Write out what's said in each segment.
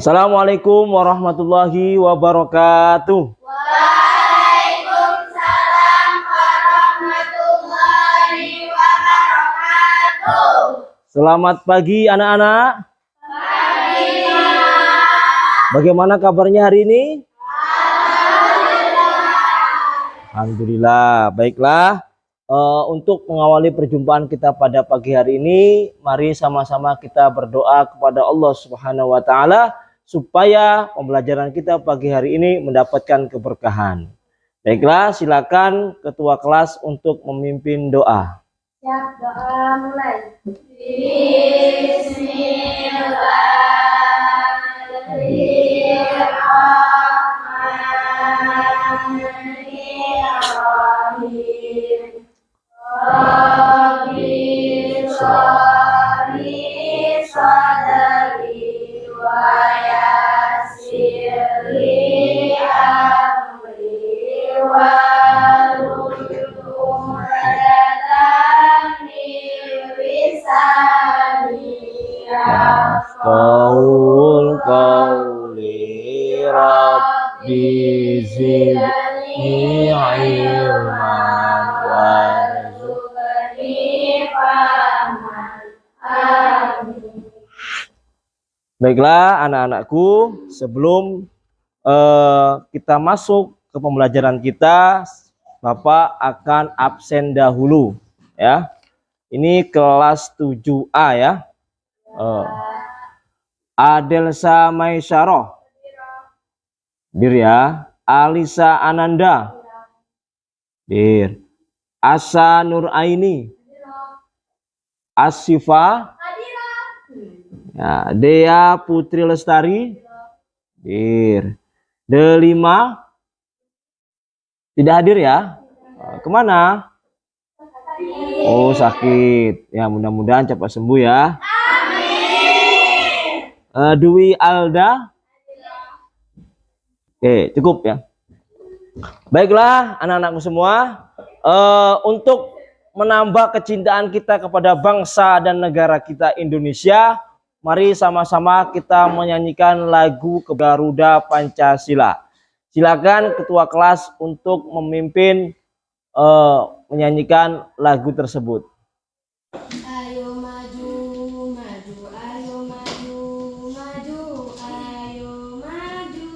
Assalamualaikum warahmatullahi wabarakatuh. Waalaikumsalam warahmatullahi wabarakatuh. Selamat pagi anak-anak. Pagi. Bagaimana kabarnya hari ini? Alhamdulillah. Baiklah. Untuk mengawali perjumpaan kita pada pagi hari ini, mari sama-sama kita berdoa kepada Allah Subhanahu wa taala supaya pembelajaran kita pagi hari ini mendapatkan keberkahan. Baiklah, silakan ketua kelas untuk memimpin doa. Siap, doa mulai. Bismillahirrahmanirrahim. Rabbi sholli sadri wa yassirli amri wahlul 'uqdatam min lisani Qaul qauli rabbi zidni ilman warzuqni fahman. Amin. Baiklah anak-anakku, sebelum kita masuk ke pembelajaran kita, Bapak akan absen dahulu ya. Ini kelas 7A ya. Adelsa Maisyarah. Dir ya. Alisa Ananda. Dir. Asa Nuraini. Asifa. Ya, Dea Putri Lestari. Dir. Delima. Tidak hadir ya. Kemana? Oh, sakit. Ya, mudah-mudahan cepat sembuh ya. Dwi Alda. Oke, cukup ya. Baiklah anak-anakku semua, untuk menambah kecintaan kita kepada bangsa dan negara kita Indonesia, mari sama-sama kita menyanyikan lagu Garuda Pancasila. Silakan ketua kelas untuk memimpin menyanyikan lagu tersebut. Ayo maju, maju, ayo maju, maju, ayo maju,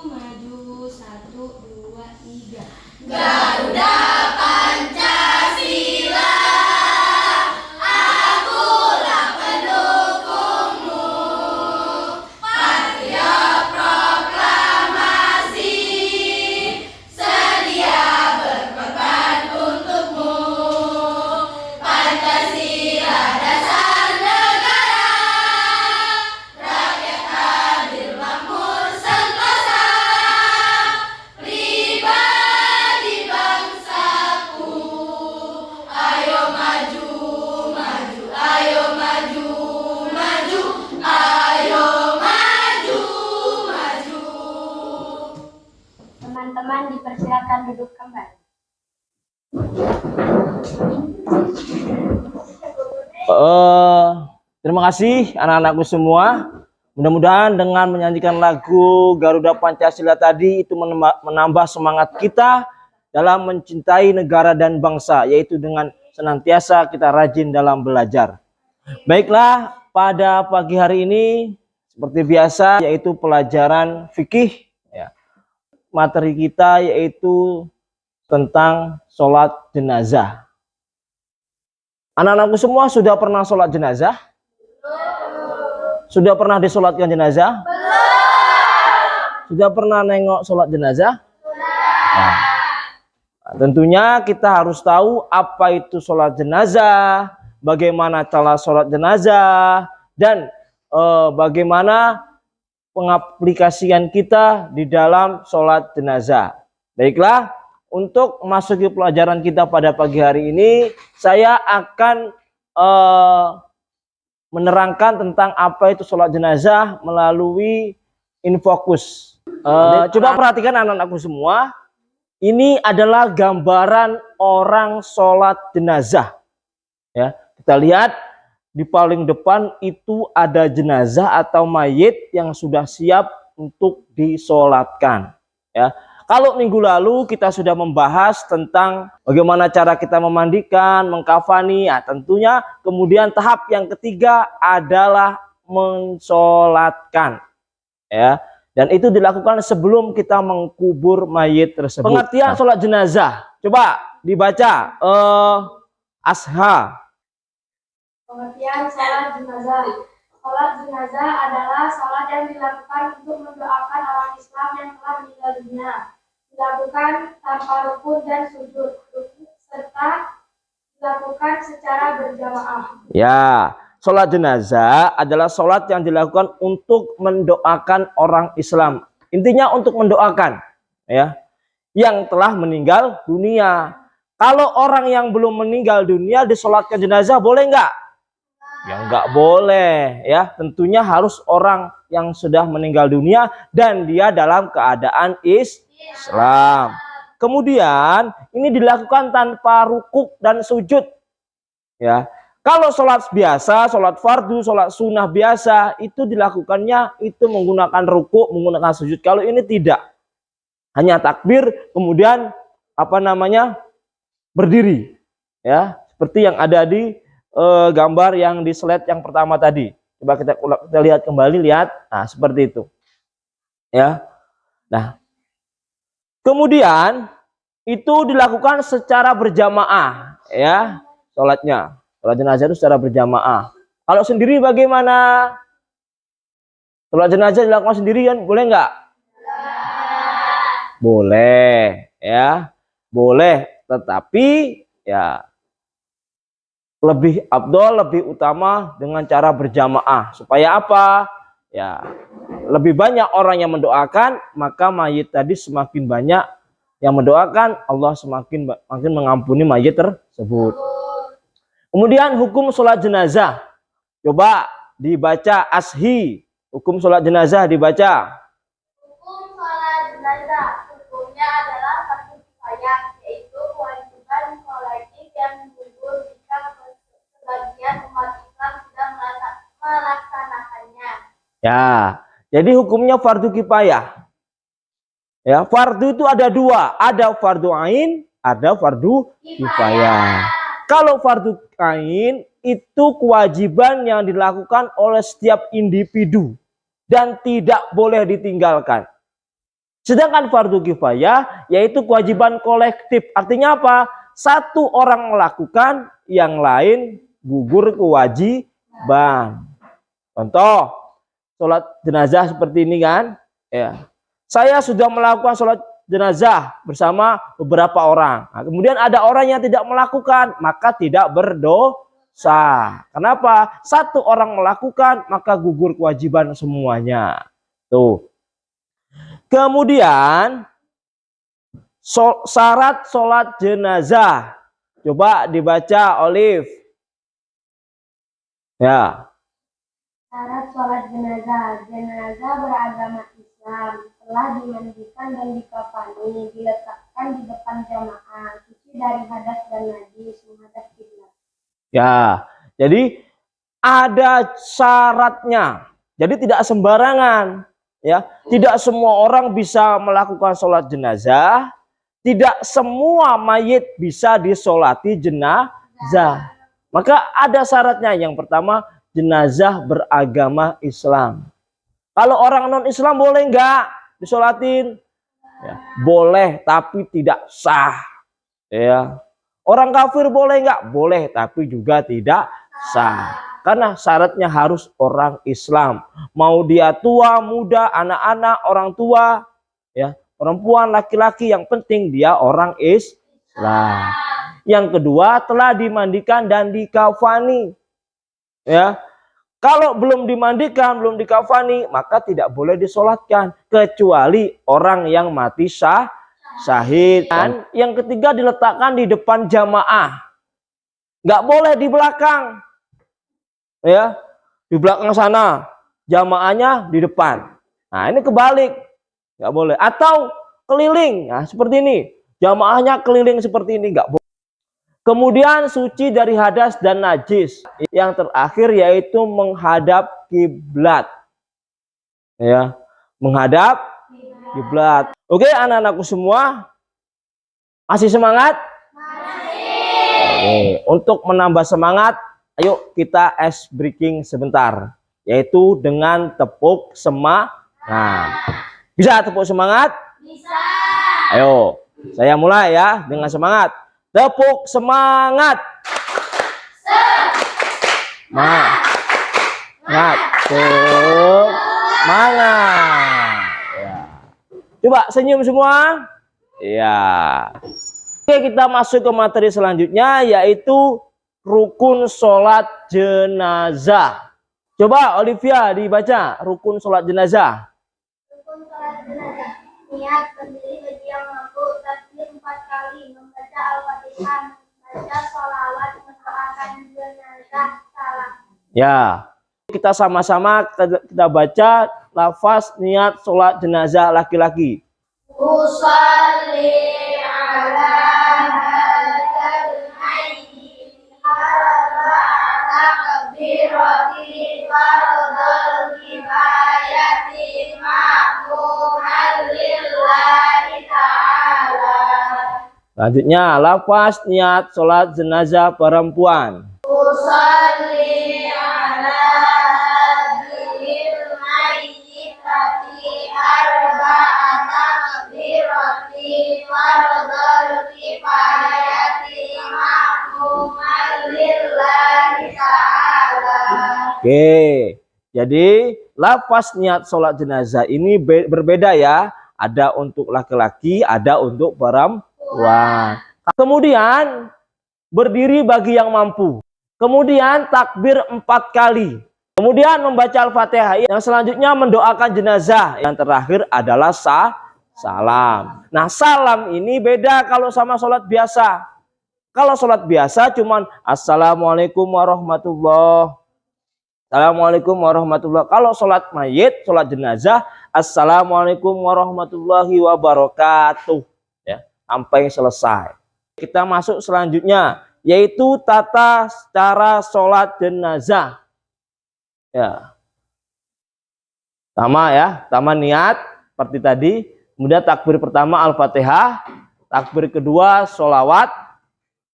maju, 1, 2, 3. Garuda Pancasila, akulah pendukungmu. Patriot proklamasi, sedia berkorban untukmu. Pancasila dasar negara, rakyat adil makmur sentosa, pribadi bangsaku. Ayo maju, maju, ayo maju, maju, ayo maju, maju. Teman-teman dipersilakan duduk kembali. Terima kasih anak-anakku semua. Mudah-mudahan dengan menyanyikan lagu Garuda Pancasila tadi itu menambah semangat kita dalam mencintai negara dan bangsa, yaitu dengan senantiasa kita rajin dalam belajar. Baiklah, pada pagi hari ini seperti biasa yaitu pelajaran fikih ya. Materi kita yaitu tentang sholat jenazah. Anak-anakku semua sudah pernah sholat jenazah? Sudah pernah disolatkan jenazah? Sudah pernah nengok sholat jenazah? Nah, tentunya kita harus tahu apa itu sholat jenazah, bagaimana cara sholat jenazah, dan bagaimana pengaplikasian kita di dalam sholat jenazah. Baiklah, untuk memasuki pelajaran kita pada pagi hari ini, saya akan menerangkan tentang apa itu sholat jenazah melalui infokus. Coba perhatikan anak-anakku semua, ini adalah gambaran orang sholat jenazah. Ya, kita lihat di paling depan itu ada jenazah atau mayit yang sudah siap untuk disolatkan. Ya, kalau minggu lalu kita sudah membahas tentang bagaimana cara kita memandikan, mengkafani, ya tentunya kemudian tahap yang ketiga adalah mensolatkan. Ya, dan itu dilakukan sebelum kita mengkubur mayit tersebut. Pengertian sholat jenazah, coba dibaca Asha. Pengertian salat jenazah. Salat jenazah adalah salat yang dilakukan untuk mendoakan orang Islam yang telah meninggal dunia. Dilakukan tanpa rukun dan sujud, serta dilakukan secara berjamaah. Ya, salat jenazah adalah salat yang dilakukan untuk mendoakan orang Islam. Intinya untuk mendoakan, ya, yang telah meninggal dunia. Kalau orang yang belum meninggal dunia disolatkan jenazah boleh nggak? Ya nggak boleh, ya. Tentunya harus orang yang sudah meninggal dunia dan dia dalam keadaan Islam. Kemudian ini dilakukan tanpa rukuk dan sujud. Ya, kalau sholat biasa, sholat fardu, sholat sunnah biasa itu dilakukannya itu menggunakan rukuk, menggunakan sujud. Kalau ini tidak, hanya takbir, kemudian berdiri. Ya, seperti yang ada di gambar yang di slide yang pertama tadi. Coba kita lihat kembali, lihat. Nah, seperti itu. Ya. Nah, kemudian itu dilakukan secara berjamaah, ya. Sholatnya, sholat jenazah itu secara berjamaah. Kalau sendiri bagaimana? Sholat jenazah dilakukan sendirian, boleh nggak? Boleh, ya. Boleh, tetapi ya lebih afdol, lebih utama dengan cara berjamaah. Supaya apa? Ya, lebih banyak orang yang mendoakan, maka mayit tadi semakin banyak yang mendoakan, Allah semakin mengampuni mayit tersebut. Kemudian hukum sholat jenazah. Coba dibaca Ashi. Hukum sholat jenazah dibaca. Hukum sholat jenazah. Hukumnya adalah fardu kifayah, yaitu kewajiban kolektif yang gugur jika sebagian umat Islam sudah melaksanakannya. Ya, jadi hukumnya fardu kifayah. Ya, fardu itu ada dua, ada fardu ain, ada fardu kifayah. Kalau fardu ain itu kewajiban yang dilakukan oleh setiap individu dan tidak boleh ditinggalkan. Sedangkan fardu kifayah yaitu kewajiban kolektif. Artinya apa? Satu orang melakukan, yang lain gugur kewajiban. Contoh, sholat jenazah seperti ini kan? Ya. Saya sudah melakukan sholat jenazah bersama beberapa orang. Nah, kemudian ada orang yang tidak melakukan, maka tidak berdosa. Kenapa? Satu orang melakukan, maka gugur kewajiban semuanya. Tuh. Kemudian syarat sholat jenazah. Coba dibaca Olive. Ya. Syarat sholat jenazah. Jenazah beragama Islam telah dimandikan dan dikafani, diletakkan di depan jamaah, suci dari hadas dan najis, menghadap kiblat. Ya, jadi ada syaratnya. Jadi tidak sembarangan, ya. Tidak semua orang bisa melakukan sholat jenazah. Tidak semua mayit bisa disolati jenazah. Maka ada syaratnya. Yang pertama, jenazah beragama Islam. Kalau orang non-Islam boleh nggak disolatin? Ya, boleh, tapi tidak sah. Ya. Orang kafir boleh nggak? Boleh, tapi juga tidak sah. Karena syaratnya harus orang Islam. Mau dia tua, muda, anak-anak, orang tua, ya, perempuan, laki-laki, yang penting dia orang Islam. Yang kedua, telah dimandikan dan dikafani. Ya. Kalau belum dimandikan, belum dikafani, maka tidak boleh disolatkan. Kecuali orang yang mati syahid. Dan yang ketiga, diletakkan di depan jamaah. Nggak boleh di belakang. Ya, di belakang sana. Jamaahnya di depan. Nah, ini kebalik. Nggak boleh. Atau keliling. Nah, seperti ini. Jamaahnya keliling seperti ini. Nggak boleh. Kemudian suci dari hadas dan najis. Yang terakhir yaitu menghadap kiblat. Ya, menghadap kiblat. Oke, anak-anakku semua, masih semangat? Masih. Untuk menambah semangat, ayo kita ice breaking sebentar, yaitu dengan tepuk semangat. Bisa tepuk semangat? Bisa. Ayo, saya mulai ya dengan semangat. Tepuk semangat. Semangat. Semangat. Ya. Coba senyum semua. Ya. Oke, kita masuk ke materi selanjutnya, yaitu rukun sholat jenazah. Coba Olivia dibaca rukun sholat jenazah. Rukun sholat jenazah. Niat berdiri bagi yang mampu, takbir 4 kali, membaca Al-Fatihah, membaca sholawat, mendoakan jenazah, salam. Ya, kita sama-sama kita baca lafaz niat sholat jenazah laki-laki. Usalli ala hadzal mayyit arba'ata takbirati fardal kifayati ma'muman lillahi ta'ala. Selanjutnya lafaz niat sholat jenazah perempuan. Usalli ala hadzal mayyitati arba'ata takbirati fardal kifayati ma'muman lillahi ta'ala. Oke, jadi lafaz niat sholat jenazah ini berbeda ya. Ada untuk laki-laki, ada untuk perempuan. Kemudian berdiri bagi yang mampu. Kemudian takbir 4 kali. Kemudian membaca Al-Fatihah. Yang selanjutnya mendoakan jenazah. Yang terakhir adalah salam. Nah, salam ini beda kalau sama sholat biasa. Kalau sholat biasa cuman Assalamualaikum warahmatullahi. Assalamualaikum warahmatullahi. Kalau sholat mayit, sholat jenazah, Assalamualaikum warahmatullahi wabarakatuh. Ya, sampai selesai. Kita masuk selanjutnya, yaitu tata cara sholat jenazah. Ya, sama niat seperti tadi. Kemudian takbir pertama Al-Fatihah, takbir kedua sholawat,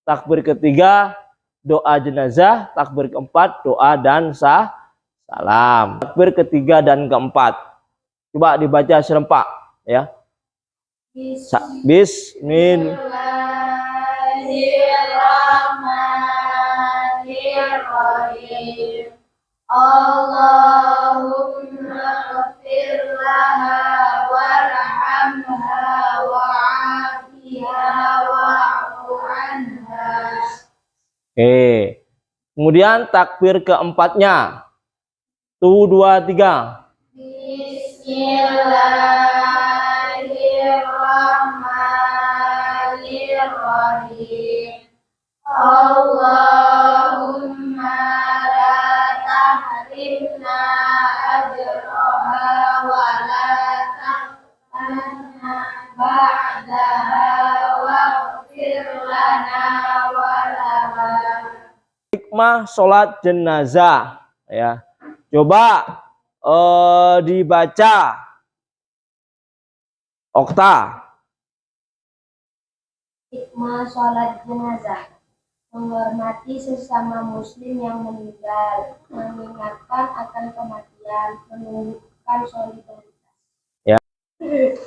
takbir ketiga doa jenazah, takbir keempat doa dan salam. Takbir ketiga dan keempat. Coba dibaca serempak ya. Bismillahirrahmanirrahim. Allahumma ighfir laha warhamha wa'afiha wa'fu anha. Oke. Kemudian takbir keempatnya. 1, 2, 3. Bismillahirrahmanirrahim. Allahumma la tahrimna ajraha wa la tahrimna ba'daha waghfir lana wa laha. Hikmah sholat jenazah ya. Coba dibaca Okta. Hikmah sholat jenazah: menghormati sesama muslim yang meninggal, mengingatkan akan kematian, menunjukkan solidaritas. Ya.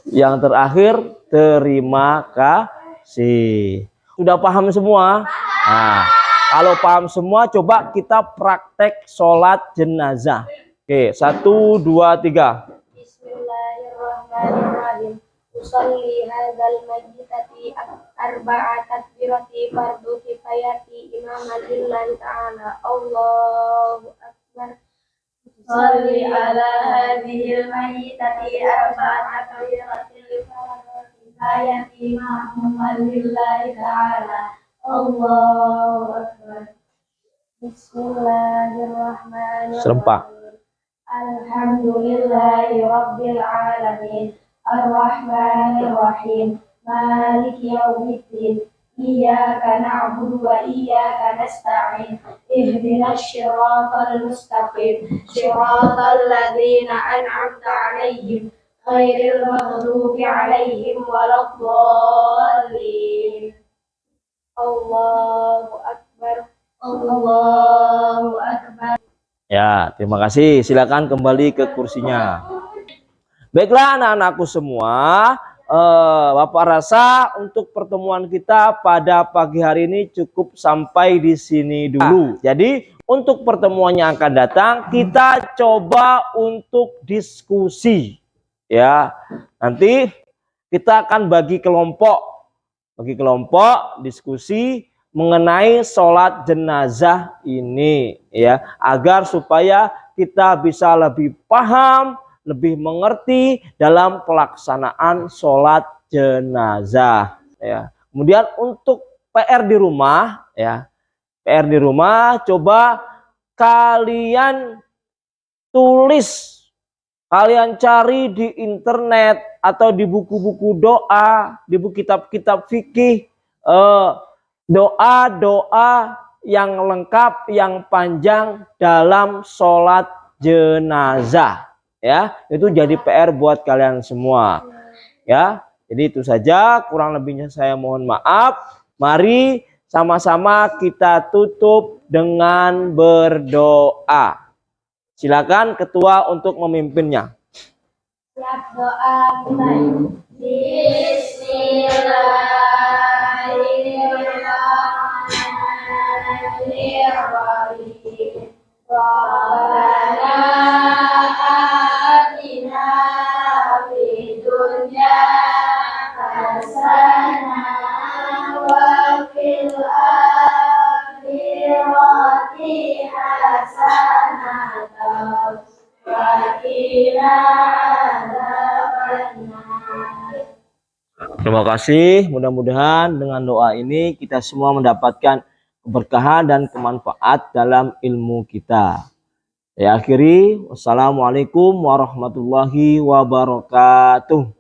Yang terakhir, terima kasih. Sudah paham semua? Nah, kalau paham semua, coba kita praktek sholat jenazah. Oke, 1, 2, 3. Bismillahirrahmanirrahim. Usalli hadzal mayyitati arba'a takbirati fardu kifayati imaman lillahi ta'ala. Allahu akbar. Usalli ala hadzal mayyitati arba'a takbirati fardu kifayati imaman lillahi ta'ala. Allahu akbar. Bismillahirrahmanirrahim. Serempak. Alhamdulillahi rabbil alamin. Ar-Rahmanir Rahim. Maliki yaumiddin. إياك نعبد وإياك نستعين اهدنا الصراط المستقيم صراط الذين أنعمت عليهم غير المغضوب عليهم ولا الضالين Allahu Akbar Allahu Akbar. Ya, terima kasih. Silakan kembali ke kursinya. Baiklah anak-anakku semua, Bapak rasa untuk pertemuan kita pada pagi hari ini cukup sampai di sini dulu. Jadi untuk pertemuan yang akan datang kita coba untuk diskusi. Ya, nanti kita akan bagi kelompok diskusi mengenai sholat jenazah ini, ya, agar supaya kita bisa lebih paham, lebih mengerti dalam pelaksanaan sholat jenazah, ya. Kemudian untuk PR di rumah, ya, PR di rumah coba kalian tulis, kalian cari di internet atau di buku-buku doa, di buku kitab-kitab fikih, doa-doa yang lengkap, yang panjang dalam sholat jenazah. Ya, itu jadi PR buat kalian semua. Ya, jadi itu saja, kurang lebihnya saya mohon maaf. Mari sama-sama kita tutup dengan berdoa. Silakan ketua untuk memimpinnya. Siap doa mulai. Bismillahirrahmanirrahim. Rabbana atina fid dunya hasanah wa fil akhirati hasanah wa qina adzabannar. Terima kasih, mudah-mudahan dengan doa ini kita semua mendapatkan keberkahan dan kemanfaat dalam ilmu kita. Saya akhiri, wassalamualaikum warahmatullahi wabarakatuh.